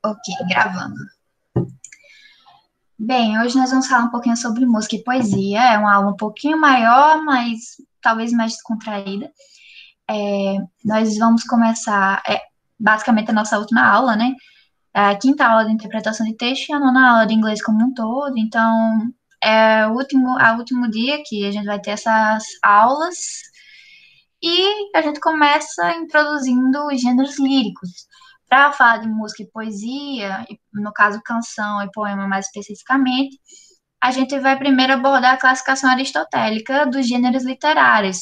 Ok, gravando. Bem, hoje nós vamos falar um pouquinho sobre música e poesia. É uma aula um pouquinho maior, mas talvez mais descontraída. Nós vamos começar, basicamente, a nossa última aula, né? É a quinta aula de interpretação de texto e a nona aula de inglês como um todo. Então, é o último dia que a gente vai ter essas aulas. E a gente começa introduzindo os gêneros líricos. Para falar de música e poesia, e, no caso canção e poema mais especificamente, a gente vai primeiro abordar a classificação aristotélica dos gêneros literários.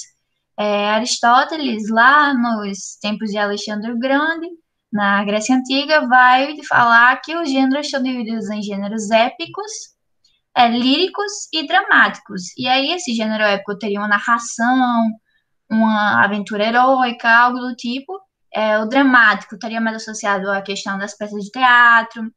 Aristóteles, lá nos tempos de Alexandre o Grande, na Grécia Antiga, vai falar que os gêneros são divididos em gêneros épicos, líricos e dramáticos. E aí, esse gênero épico teria uma narração, uma aventura heróica, algo do tipo. O dramático estaria mais associado à questão das peças de teatro.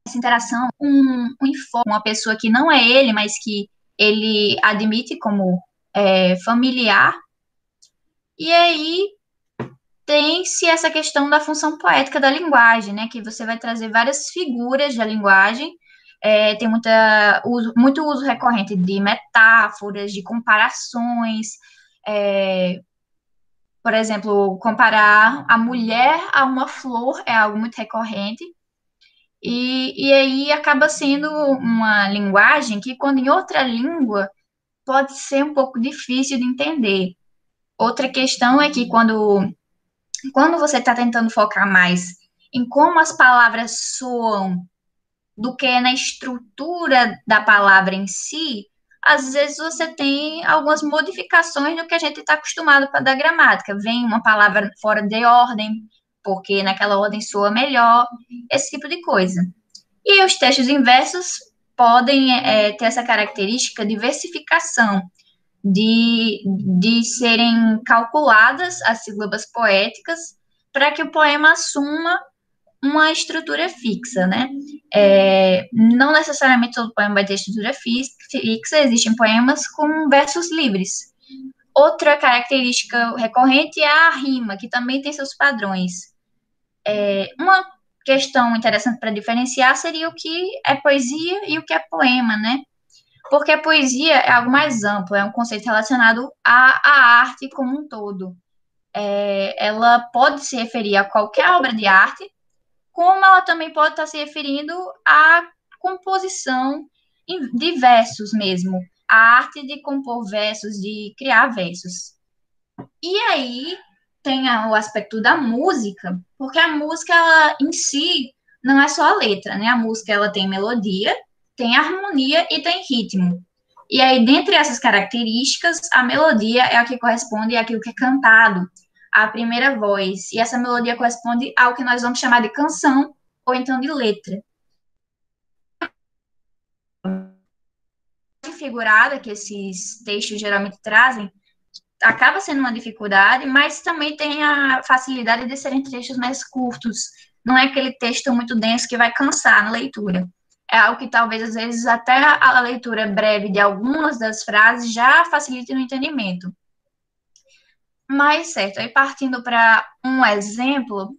Essa interação, uma pessoa que não é ele, mas que ele admite como familiar. E aí tem-se essa questão da função poética da linguagem, né? Que você vai trazer várias figuras da linguagem. Tem muito uso recorrente de metáforas, de comparações. É, por exemplo, comparar a mulher a uma flor é algo muito recorrente. E aí acaba sendo uma linguagem que, quando em outra língua, pode ser um pouco difícil de entender. Outra questão é que quando você está tentando focar mais em como as palavras soam do que na estrutura da palavra em si, às vezes você tem algumas modificações do que a gente está acostumado para da gramática. Vem uma palavra fora de ordem, porque naquela ordem soa melhor, esse tipo de coisa. E os textos inversos podem ter essa característica de versificação, de serem calculadas as sílabas poéticas para que o poema assuma uma estrutura fixa, né? Não necessariamente todo poema vai ter estrutura fixa, existem poemas com versos livres. Outra característica recorrente é a rima, que também tem seus padrões. Uma questão interessante para diferenciar seria o que é poesia e o que é poema, né? Porque a poesia é algo mais amplo, é um conceito relacionado à arte como um todo. Ela pode se referir a qualquer obra de arte, como ela também pode estar se referindo à composição de versos mesmo, a arte de compor versos, de criar versos. E aí tem o aspecto da música, porque a música ela, em si não é só a letra, né? A música ela tem melodia, tem harmonia e tem ritmo. E aí, dentre essas características, a melodia é a que corresponde àquilo que é cantado, à primeira voz. E essa melodia corresponde ao que nós vamos chamar de canção ou então de letra. A figurada que esses textos geralmente trazem acaba sendo uma dificuldade, mas também tem a facilidade de serem textos mais curtos. Não é aquele texto muito denso que vai cansar na leitura. É algo que talvez, às vezes, até a leitura breve de algumas das frases já facilite no entendimento. Mas, certo, aí partindo para um exemplo,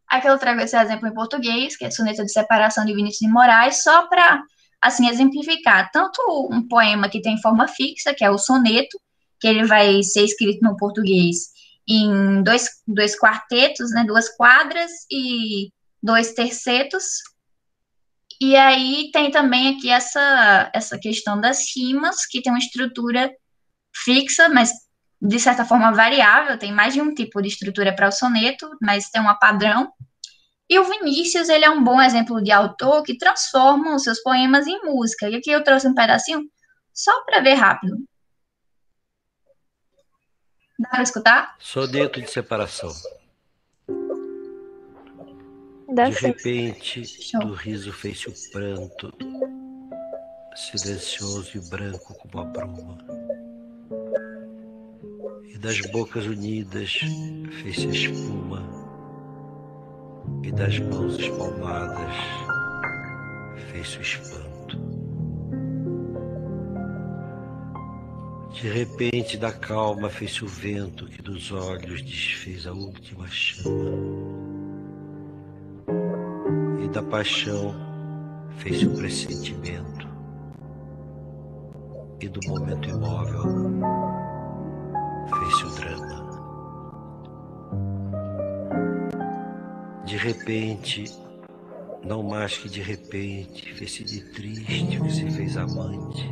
aqui eu trago esse exemplo em português, que é Soneto de Separação de Vinícius de Moraes, só para, assim, exemplificar tanto um poema que tem forma fixa, que é o soneto, que ele vai ser escrito no português em dois quartetos, né, duas quadras e dois tercetos. E aí tem também aqui essa questão das rimas, que tem uma estrutura fixa, mas de certa forma variável, tem mais de um tipo de estrutura para o soneto, mas tem uma padrão. E o Vinícius, ele é um bom exemplo de autor que transforma os seus poemas em música. E aqui eu trouxe um pedacinho só para ver rápido. Dá para escutar? Soneto de separação. Dá De sim. repente, Show. do riso fez-se o pranto, silencioso e branco como a bruma. E das bocas unidas fez-se a espuma, e das mãos espalmadas fez-se o espanto. De repente, da calma fez-se o vento que dos olhos desfez a última chama. E da paixão fez-se o pressentimento, e do momento imóvel fez-se o drama. De repente, não mais que de repente, fez-se de triste que se fez amante.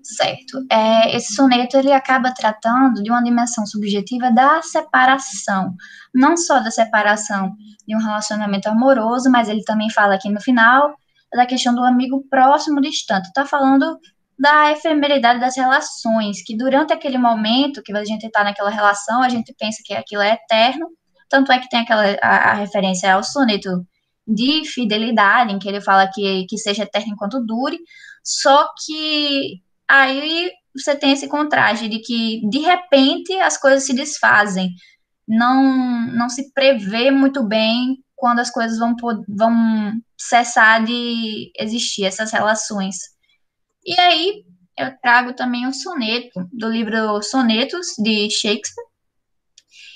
Certo. Esse soneto ele acaba tratando de uma dimensão subjetiva da separação, não só da separação de um relacionamento amoroso, mas ele também fala aqui no final da questão do amigo próximo distante. Está falando da efemeridade das relações, que durante aquele momento que a gente está naquela relação, a gente pensa que aquilo é eterno, tanto é que tem a referência ao soneto de fidelidade, em que ele fala que seja eterno enquanto dure, só que aí você tem esse contraste de que, de repente, as coisas se desfazem. Não se prevê muito bem quando as coisas vão cessar de existir, essas relações. E aí eu trago também um soneto do livro Sonetos, de Shakespeare.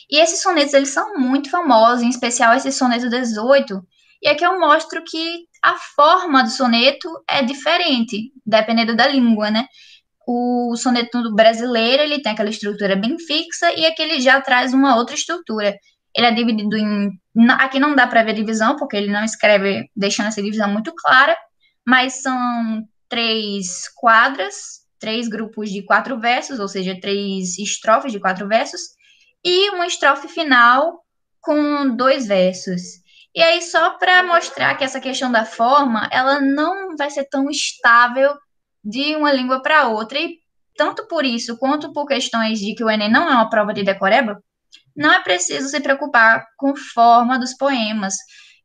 E esses sonetos, eles são muito famosos, em especial esse soneto 18. E aqui eu mostro que a forma do soneto é diferente, dependendo da língua, né? O soneto brasileiro, ele tem aquela estrutura bem fixa e aqui ele já traz uma outra estrutura. Ele é dividido em... Aqui não dá para ver divisão, porque ele não escreve deixando essa divisão muito clara, mas são 3 quadras, 3 grupos de 4 versos, ou seja, 3 estrofes de 4 versos, e uma estrofe final com 2 versos. E aí, só para mostrar que essa questão da forma, ela não vai ser tão estável de uma língua para outra. E tanto por isso, quanto por questões de que o Enem não é uma prova de decoreba, não é preciso se preocupar com forma dos poemas,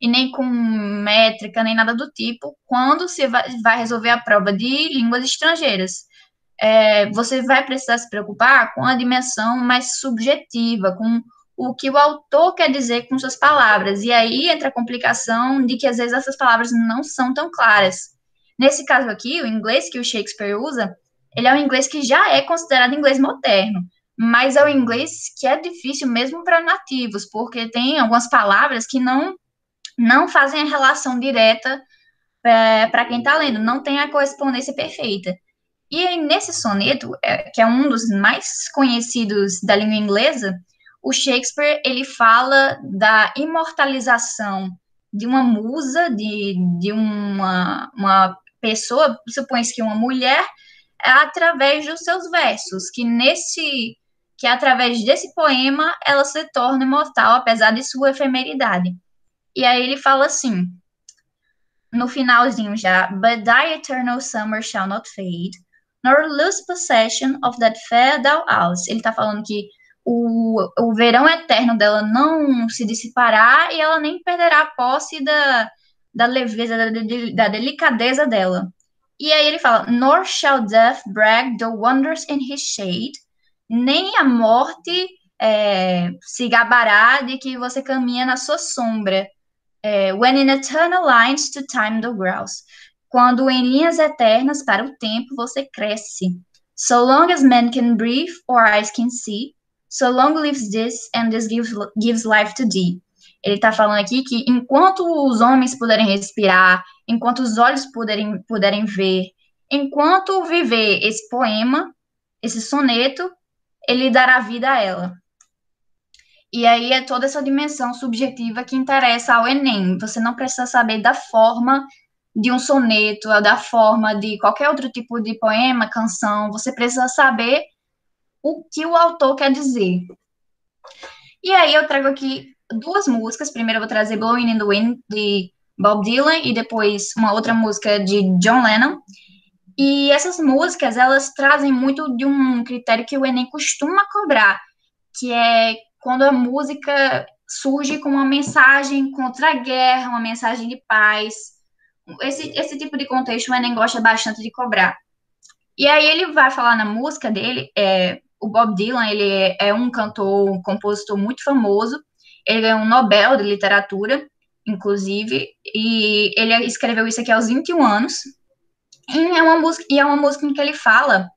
e nem com métrica, nem nada do tipo, quando se vai resolver a prova de línguas estrangeiras. Você vai precisar se preocupar com a dimensão mais subjetiva, com o que o autor quer dizer com suas palavras. E aí entra a complicação de que às vezes essas palavras não são tão claras. Nesse caso aqui, o inglês que o Shakespeare usa, ele é um inglês que já é considerado inglês moderno, mas é um inglês que é difícil mesmo para nativos, porque tem algumas palavras que não fazem a relação direta para quem está lendo, não tem a correspondência perfeita. E aí, nesse soneto, que é um dos mais conhecidos da língua inglesa, o Shakespeare ele fala da imortalização de uma musa, de uma pessoa, supõe-se que uma mulher, através dos seus versos, que através desse poema ela se torna imortal, apesar de sua efemeridade. E aí ele fala assim, no finalzinho já, But thy eternal summer shall not fade, nor lose possession of that fair thou art. Ele está falando que o verão eterno dela não se dissipará e ela nem perderá a posse da leveza, da delicadeza dela. E aí ele fala, Nor shall death brag the wonders in his shade, nem a morte se gabará de que você caminha na sua sombra. When in eternal lines to time thou grows. Quando em linhas eternas para o tempo você cresce. So long as man can breathe or eyes can see, so long lives this and this gives life to thee. Ele está falando aqui que enquanto os homens puderem respirar, enquanto os olhos puderem ver, enquanto viver esse poema, esse soneto, ele dará vida a ela. E aí é toda essa dimensão subjetiva que interessa ao Enem. Você não precisa saber da forma de um soneto, da forma de qualquer outro tipo de poema, canção. Você precisa saber o que o autor quer dizer. E aí eu trago aqui 2 músicas. Primeiro eu vou trazer Blowing in the Wind, de Bob Dylan, e depois uma outra música de John Lennon. E essas músicas, elas trazem muito de um critério que o Enem costuma cobrar, que é quando a música surge como uma mensagem contra a guerra, uma mensagem de paz. Esse tipo de contexto o Enem gosta bastante de cobrar. E aí ele vai falar na música dele, o Bob Dylan, ele é um cantor, um compositor muito famoso, ele ganhou um Nobel de literatura, inclusive, e ele escreveu isso aqui aos 21 anos, e é uma música em que ele fala,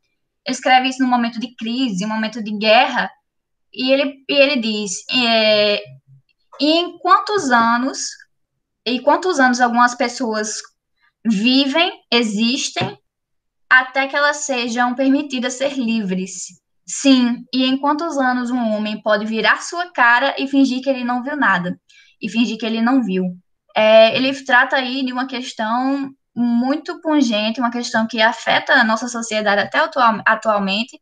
ele escreve isso num momento de crise, um momento de guerra, e ele diz, e em quantos anos algumas pessoas vivem, existem, até que elas sejam permitidas ser livres. Sim, e em quantos anos um homem pode virar sua cara e fingir que ele não viu nada, e fingir que ele não viu? Ele trata aí de uma questão muito pungente, uma questão que afeta a nossa sociedade até atualmente,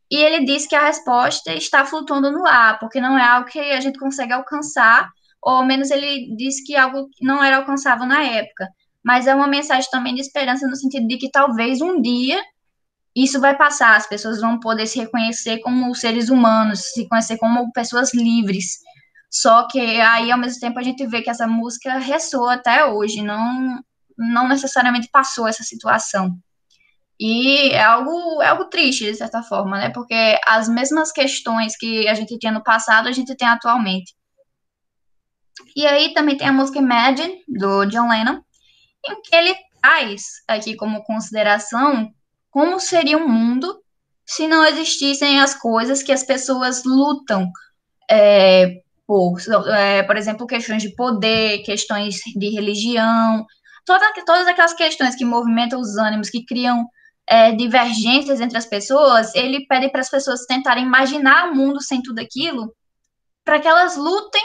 e ele diz que a resposta está flutuando no ar, porque não é algo que a gente consegue alcançar, ou ao menos ele diz que algo não era alcançável na época. Mas é uma mensagem também de esperança no sentido de que talvez um dia isso vai passar, as pessoas vão poder se reconhecer como seres humanos, se conhecer como pessoas livres. Só que aí, ao mesmo tempo, a gente vê que essa música ressoa até hoje, não necessariamente passou essa situação. E é algo triste, de certa forma, né? Porque as mesmas questões que a gente tinha no passado, a gente tem atualmente. E aí também tem a música Imagine, do John Lennon, em que ele traz aqui como consideração como seria um mundo se não existissem as coisas que as pessoas lutam por exemplo, questões de poder, questões de religião, todas aquelas questões que movimentam os ânimos, que criam divergências entre as pessoas, ele pede para as pessoas tentarem imaginar o mundo sem tudo aquilo, para que elas lutem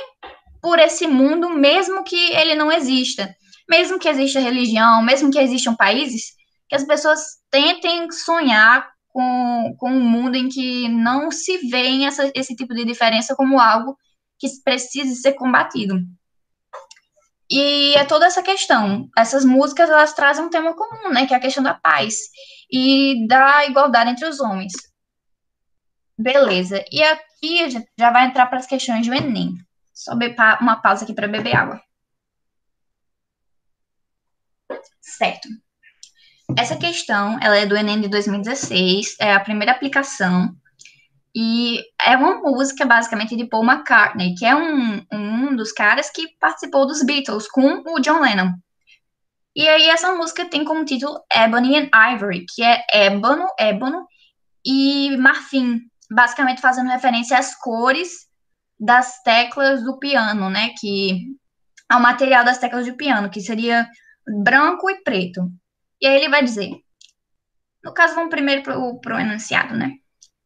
por esse mundo, mesmo que ele não exista. Mesmo que exista religião, mesmo que existam países, que as pessoas tentem sonhar com um mundo em que não se vê esse tipo de diferença como algo que precise ser combatido. E é toda essa questão. Essas músicas, elas trazem um tema comum, né, que é a questão da paz e da igualdade entre os homens. Beleza. E aqui a gente já vai entrar para as questões do Enem. Só uma pausa aqui para beber água. Certo. Essa questão, ela é do Enem de 2016, é a primeira aplicação, e é uma música, basicamente, de Paul McCartney, que é um dos caras que participou dos Beatles com o John Lennon. E aí essa música tem como título Ebony and Ivory, que é ébano e marfim, basicamente fazendo referência às cores das teclas do piano, né, ao material das teclas do piano, que seria branco e preto. E aí ele vai dizer, no caso, vamos primeiro para o enunciado, né?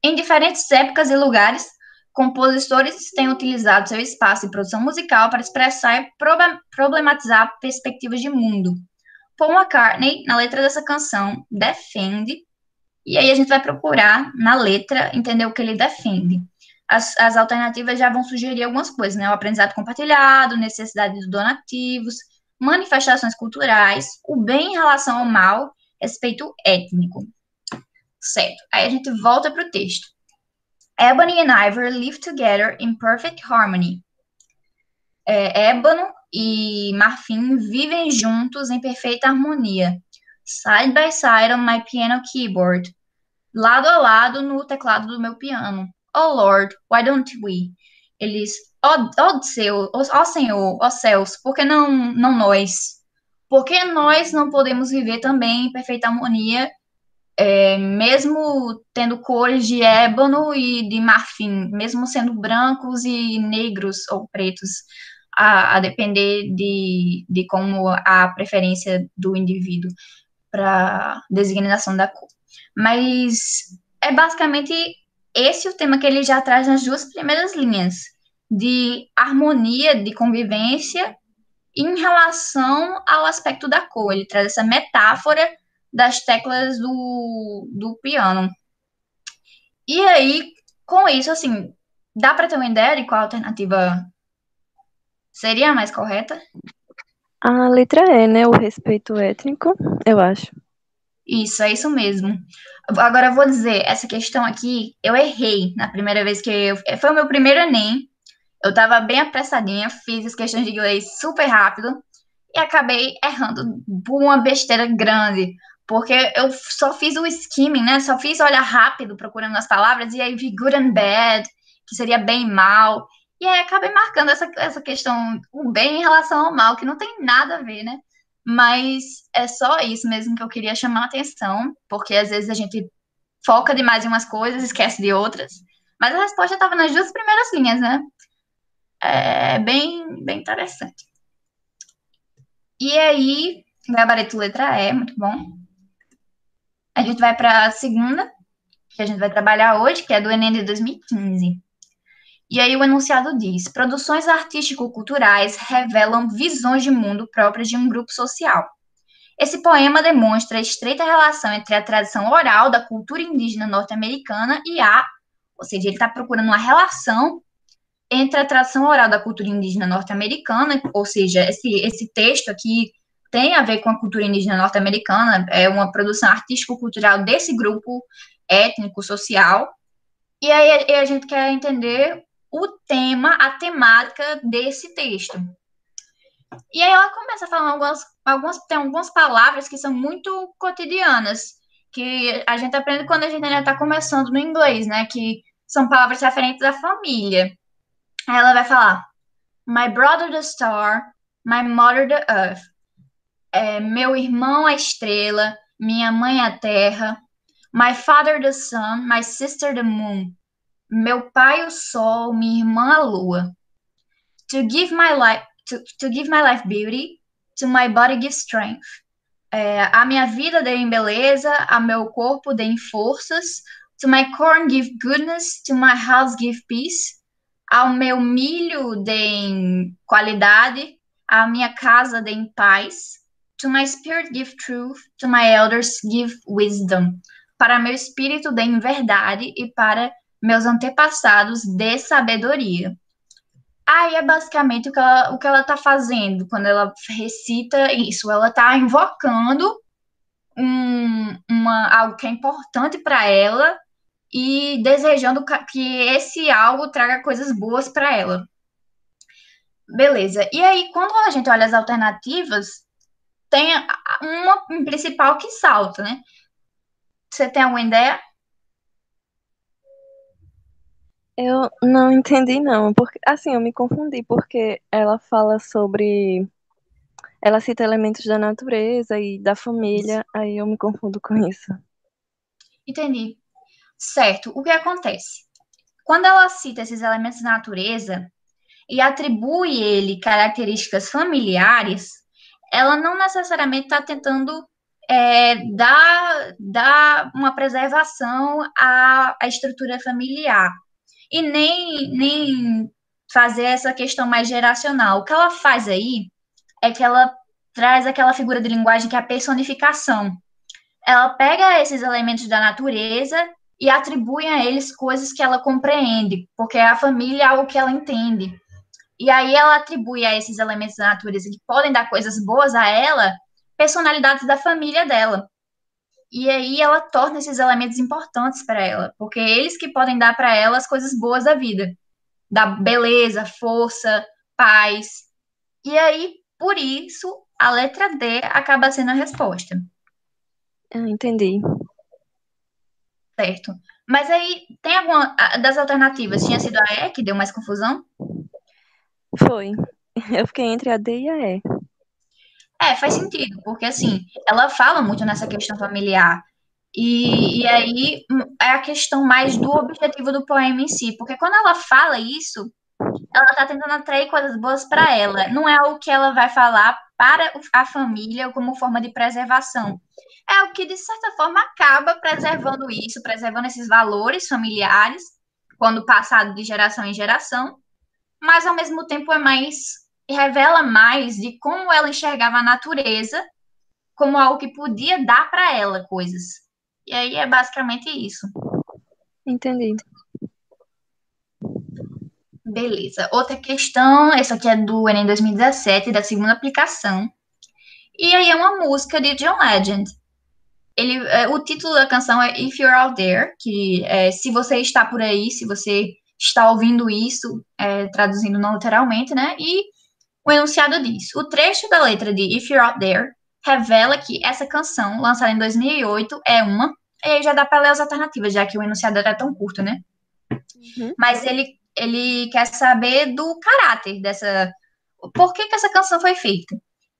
Em diferentes épocas e lugares, compositores têm utilizado seu espaço de produção musical para expressar e problematizar perspectivas de mundo. Paul McCartney, na letra dessa canção, defende, e aí a gente vai procurar na letra entender o que ele defende. As alternativas já vão sugerir algumas coisas, né? O aprendizado compartilhado, necessidade de donativos, manifestações culturais, o bem em relação ao mal, respeito étnico. Certo. Aí a gente volta para o texto. Ebony and Ivory live together in perfect harmony. Ébano e marfim vivem juntos em perfeita harmonia. Side by side on my piano keyboard. Lado a lado no teclado do meu piano. Oh Lord, why don't we? Eles, ó Senhor, ó céus, por que não nós? Por que nós não podemos viver também em perfeita harmonia, mesmo tendo cores de ébano e de marfim, mesmo sendo brancos e negros ou pretos, a depender de como a preferência do indivíduo para designação da cor. Mas é basicamente esse o tema que ele já traz nas duas primeiras linhas, de harmonia, de convivência, em relação ao aspecto da cor. Ele traz essa metáfora das teclas do piano. E aí, com isso, assim, dá para ter uma ideia de qual alternativa seria a mais correta? A letra E, né? O respeito étnico, eu acho. Isso, é isso mesmo. Agora eu vou dizer, essa questão aqui, eu errei na primeira vez foi o meu primeiro Enem, Eu tava bem apressadinha, fiz as questões de inglês super rápido e acabei errando por uma besteira grande. Porque eu só fiz o skimming, né? Só fiz olhar rápido procurando as palavras e aí vi good and bad, que seria bem e mal. E aí acabei marcando essa questão, o bem em relação ao mal, que não tem nada a ver, né? Mas é só isso mesmo que eu queria chamar a atenção, porque às vezes a gente foca demais em umas coisas, esquece de outras. Mas a resposta estava nas duas primeiras linhas, né? É bem interessante. E aí, gabarito letra E, muito bom. A gente vai para a segunda, que a gente vai trabalhar hoje, que é do Enem de 2015. E aí o enunciado diz: produções artístico-culturais revelam visões de mundo próprias de um grupo social. Esse poema demonstra a estreita relação entre a tradição oral da cultura indígena norte-americana ou seja, ele está procurando uma relação entre a tradição oral da cultura indígena norte-americana, ou seja, esse texto aqui tem a ver com a cultura indígena norte-americana, é uma produção artístico-cultural desse grupo étnico, social, e aí a gente quer entender o tema, a temática desse texto. E aí ela começa a falar tem algumas palavras que são muito cotidianas, que a gente aprende quando a gente ainda está começando no inglês, né? Que são palavras referentes à família. Aí ela vai falar: My brother the star, my mother the earth. Meu irmão a estrela, minha mãe a terra. My father the sun, my sister the moon. Meu pai o sol, minha irmã a lua. To give my life, to give my life beauty, to my body give strength. A minha vida dê em beleza, a meu corpo dê em forças. To my corn give goodness, to my house give peace. Ao meu milho dê em qualidade, à minha casa dê em paz. To my spirit give truth, to my elders give wisdom. Para meu espírito dê em verdade e para meus antepassados dê sabedoria. Aí é basicamente o que ela tá fazendo quando ela recita isso. Ela tá invocando algo que é importante para ela e desejando que esse algo traga coisas boas para ela. Beleza. E aí, quando a gente olha as alternativas, tem uma principal que salta, né? Você tem alguma ideia? Eu não entendi, não. Porque, assim, eu me confundi, porque ela fala sobre. Ela cita elementos da natureza e da família, aí eu me confundo com isso. Entendi. Certo. O que acontece? Quando ela cita esses elementos da natureza e atribui ele características familiares, ela não necessariamente está tentando dar uma preservação à estrutura familiar e nem fazer essa questão mais geracional. O que ela faz aí é que ela traz aquela figura de linguagem que é a personificação. Ela pega esses elementos da natureza e atribui a eles coisas que ela compreende, porque a família é algo que ela entende. E aí ela atribui a esses elementos da natureza que podem dar coisas boas a ela, personalidades da família dela. E aí ela torna esses elementos importantes para ela, porque é eles que podem dar para ela as coisas boas da vida, da beleza, força, paz. E aí, por isso, a letra D acaba sendo a resposta, Ah, entendi. certo? Mas aí, tem alguma das alternativas? Tinha sido a E que deu mais confusão? Foi. Eu fiquei entre a D e a E. Faz sentido, porque assim, ela fala muito nessa questão familiar. E aí é a questão mais do objetivo do poema em si, porque quando ela fala isso, ela está tentando atrair coisas boas para ela. Não é o que ela vai falar para a família como forma de preservação. É o que, de certa forma, acaba preservando isso, preservando esses valores familiares, quando passado de geração em geração, mas ao mesmo tempo revela mais de como ela enxergava a natureza como algo que podia dar para ela coisas. E aí é basicamente isso. Entendi. Beleza. Outra questão, essa aqui é do Enem 2017, da segunda aplicação. E aí é uma música de John Legend. O título da canção é If You're Out There, que é se você está por aí, se você está ouvindo isso, traduzindo não literalmente, né? E o enunciado diz: o trecho da letra de If You're Out There revela que essa canção, lançada em 2008, é uma. E aí já dá para ler as alternativas, já que o enunciado era tão curto, né? Uhum. Mas ele quer saber do caráter dessa. Por que essa canção foi feita?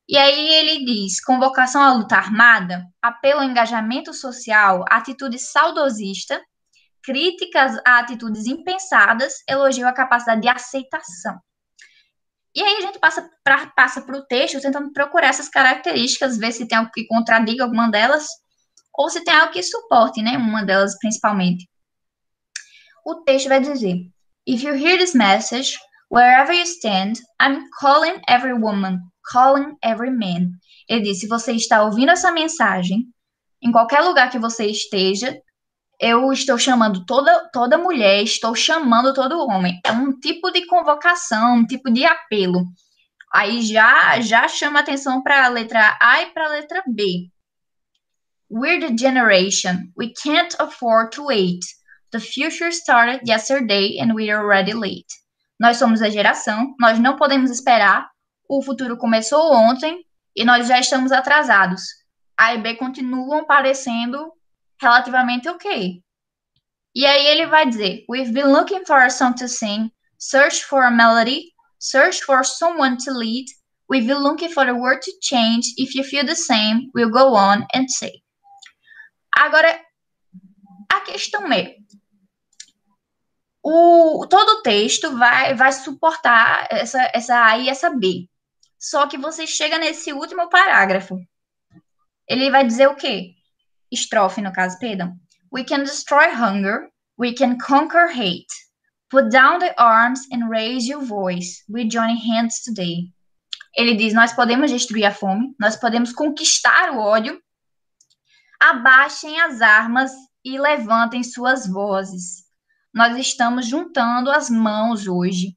E aí ele diz: convocação à luta armada, apelo ao engajamento social, atitude saudosista, críticas a atitudes impensadas, elogio à capacidade de aceitação. E aí a gente passa para o texto tentando procurar essas características, ver se tem algo que contradiga alguma delas, ou se tem algo que suporte, né? Uma delas principalmente. O texto vai dizer: If you hear this message, wherever you stand, I'm calling every woman, calling every man. Ele diz: se você está ouvindo essa mensagem, em qualquer lugar que você esteja, eu estou chamando toda mulher, estou chamando todo homem. É um tipo de convocação, um tipo de apelo. Aí já chama atenção para a letra A e para a letra B. We're the generation. We can't afford to wait. The future started yesterday and we're already late. Nós somos a geração, nós não podemos esperar. O futuro começou ontem e nós já estamos atrasados. A e B continuam parecendo relativamente ok. E aí ele vai dizer: We've been looking for a song to sing, search for a melody, search for someone to lead. We've been looking for the word to change. If you feel the same, we'll go on and say. Agora, a questão é, todo o texto vai suportar essa A e essa B. Só que você chega nesse último parágrafo. Ele vai dizer o quê? Estrofe, no caso, perdão. We can destroy hunger. We can conquer hate. Put down the arms and raise your voice. We join hands today. Ele diz: nós podemos destruir a fome, nós podemos conquistar o ódio. Abaixem as armas e levantem suas vozes. Nós estamos juntando as mãos hoje.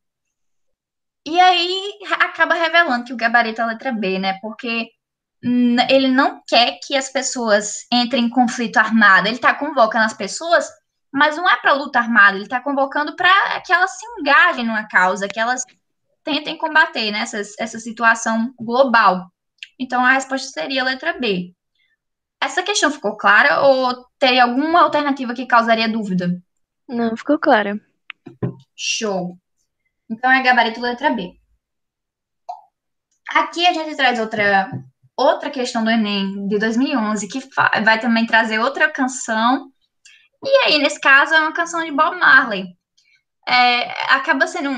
E aí acaba revelando que o gabarito é a letra B, né? Porque ele não quer que as pessoas entrem em conflito armado. Ele está convocando as pessoas, mas não é para luta armada. Ele está convocando para que elas se engajem numa causa, que elas tentem combater, né, essa situação global. Então a resposta seria a letra B. Essa questão ficou clara ou teria alguma alternativa que causaria dúvida? Não, ficou clara. Show. Então é gabarito letra B. Aqui a gente traz outra questão do Enem de 2011, que vai também trazer outra canção. E aí, nesse caso, é uma canção de Bob Marley. Acaba sendo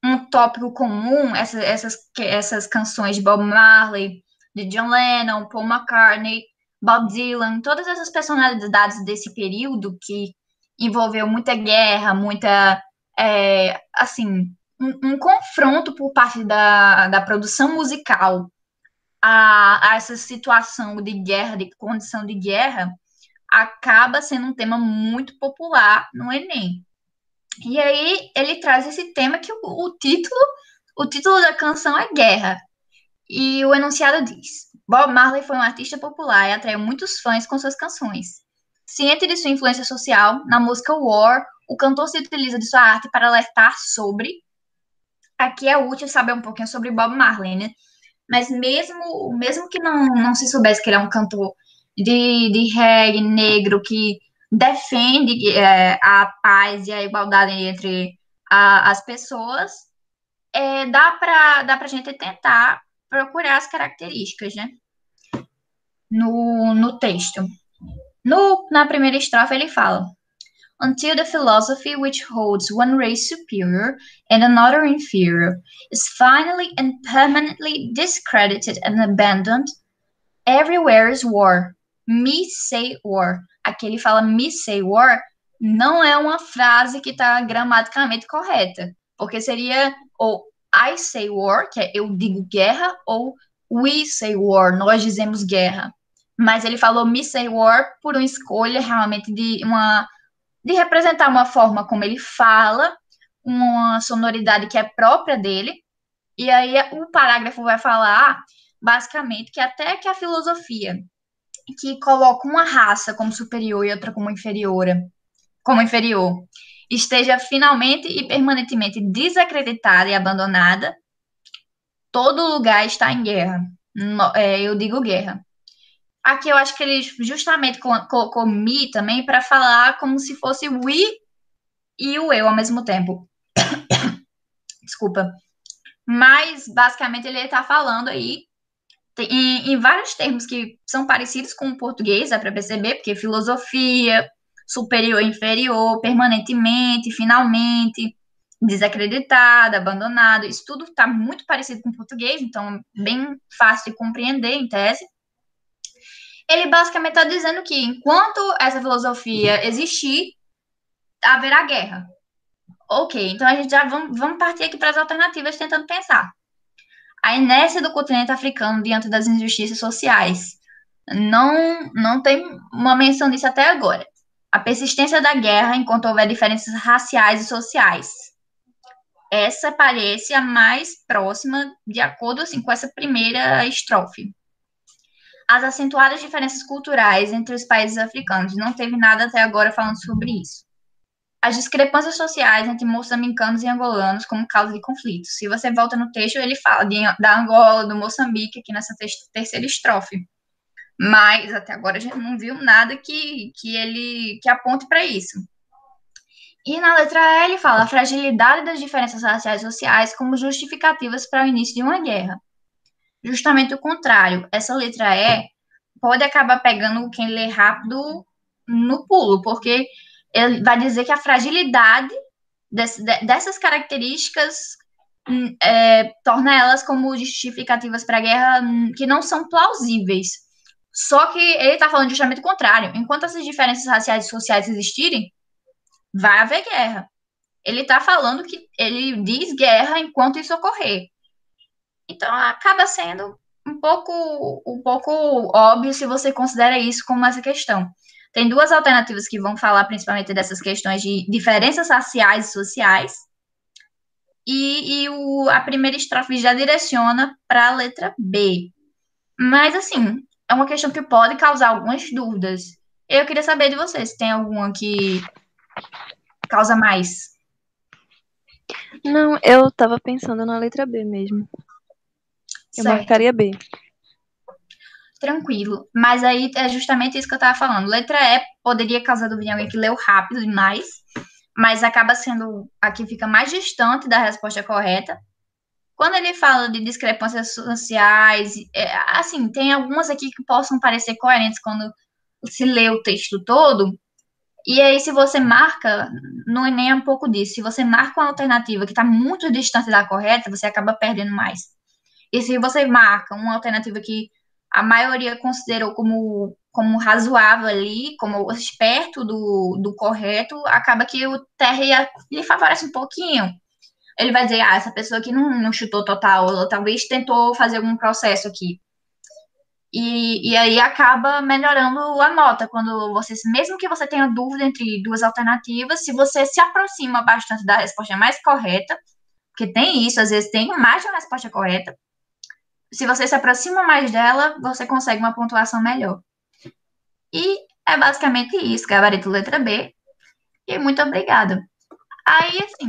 um tópico comum, essas canções de Bob Marley, de John Lennon, Paul McCartney, Bob Dylan, todas essas personalidades desse período que envolveu muita guerra, muita, assim, um confronto por parte da produção musical a essa situação de guerra, de condição de guerra, acaba sendo um tema muito popular no Enem. E aí ele traz esse tema que o título da canção é Guerra. E o enunciado diz: Bob Marley foi um artista popular e atraiu muitos fãs com suas canções. Ciente de sua influência social, na música War, o cantor se utiliza de sua arte para alertar sobre. Aqui é útil saber um pouquinho sobre Bob Marley, né? Mas mesmo que não se soubesse que ele é um cantor de reggae negro que defende a paz e a igualdade entre as pessoas, dá para a gente tentar procurar as características, né? No texto. Na primeira estrofe ele fala: Until the philosophy which holds one race superior and another inferior is finally and permanently discredited and abandoned, everywhere is war. Me say war. Aqui ele fala me say war, não é uma frase que está gramaticalmente correta, porque seria ou I say war, que é eu digo guerra, ou we say war, nós dizemos guerra. Mas ele falou me say war por uma escolha realmente de representar uma forma como ele fala, uma sonoridade que é própria dele, e aí o parágrafo vai falar, basicamente, que até que a filosofia, que coloca uma raça como superior e outra como inferior, esteja finalmente e permanentemente desacreditada e abandonada, todo lugar está em guerra. Eu digo guerra. Aqui eu acho que ele justamente colocou me também para falar como se fosse o we e o eu ao mesmo tempo. Desculpa. Mas, basicamente, ele está falando aí em vários termos que são parecidos com o português, dá para perceber, porque filosofia, superior, inferior, permanentemente, finalmente, desacreditado, abandonado, isso tudo está muito parecido com o português, então bem fácil de compreender em tese. Ele basicamente está dizendo que enquanto essa filosofia existir, haverá guerra. Ok, então a gente já vamos partir aqui para as alternativas tentando pensar. A inércia do continente africano diante das injustiças sociais. Não tem uma menção disso até agora. A persistência da guerra enquanto houver diferenças raciais e sociais. Essa parece a mais próxima, de acordo assim, com essa primeira estrofe. As acentuadas diferenças culturais entre os países africanos. Não teve nada até agora falando sobre isso. As discrepâncias sociais entre moçambicanos e angolanos como causa de conflitos. Se você volta no texto, ele fala da Angola, do Moçambique, aqui nessa terceira estrofe. Mas até agora a gente não viu nada que aponte para isso. E na letra E ele fala a fragilidade das diferenças raciais e sociais como justificativas para o início de uma guerra. Justamente o contrário. Essa letra E pode acabar pegando quem lê rápido no pulo, porque ele vai dizer que a fragilidade dessas características torna elas como justificativas para a guerra que não são plausíveis. Só que ele está falando justamente o contrário. Enquanto essas diferenças raciais e sociais existirem, vai haver guerra. Ele está falando que ele diz guerra enquanto isso ocorrer. Então acaba sendo um pouco óbvio se você considera isso como essa questão. Tem duas alternativas que vão falar principalmente dessas questões de diferenças raciais e sociais. A primeira estrofe já direciona para a letra B. Mas, assim, é uma questão que pode causar algumas dúvidas. Eu queria saber de vocês se tem alguma que causa mais. Não, eu tava pensando na letra B mesmo. Eu Certo. marcaria B. Tranquilo. Mas aí é justamente isso que eu tava falando. Letra E poderia causar dúvida em alguém que leu rápido demais, mas acaba sendo a que fica mais distante da resposta correta. Quando ele fala de discrepâncias sociais, assim, tem algumas aqui que possam parecer coerentes quando se lê o texto todo. E aí, se você marca, não é nem um pouco disso. Se você marca uma alternativa que está muito distante da correta, você acaba perdendo mais. E se você marca uma alternativa que a maioria considerou como razoável ali, como perto do correto, acaba que o TR lhe favorece um pouquinho. Ele vai dizer, essa pessoa aqui não chutou total, ou talvez tentou fazer algum processo aqui. E aí acaba melhorando a nota, quando você, mesmo que você tenha dúvida entre duas alternativas, se você se aproxima bastante da resposta mais correta, porque tem isso, às vezes tem mais de uma resposta correta, se você se aproxima mais dela, você consegue uma pontuação melhor. E é basicamente isso, gabarito letra B. E muito obrigada. Aí, assim,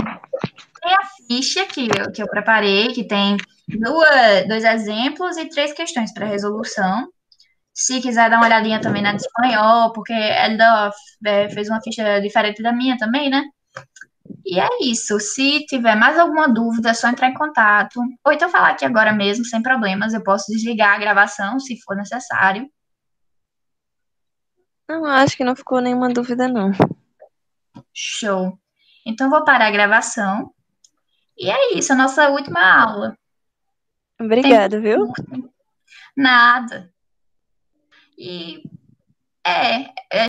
tem a ficha que eu preparei, que tem dois exemplos e 3 questões para resolução. Se quiser dar uma olhadinha também na de espanhol, porque ela fez uma ficha diferente da minha também, né? E é isso. Se tiver mais alguma dúvida, é só entrar em contato. Ou então falar aqui agora mesmo, sem problemas. Eu posso desligar a gravação, se for necessário. Não, acho que não ficou nenhuma dúvida, não. Show. Então, vou parar a gravação. E é isso, a nossa última aula. Obrigada, viu? Nada. E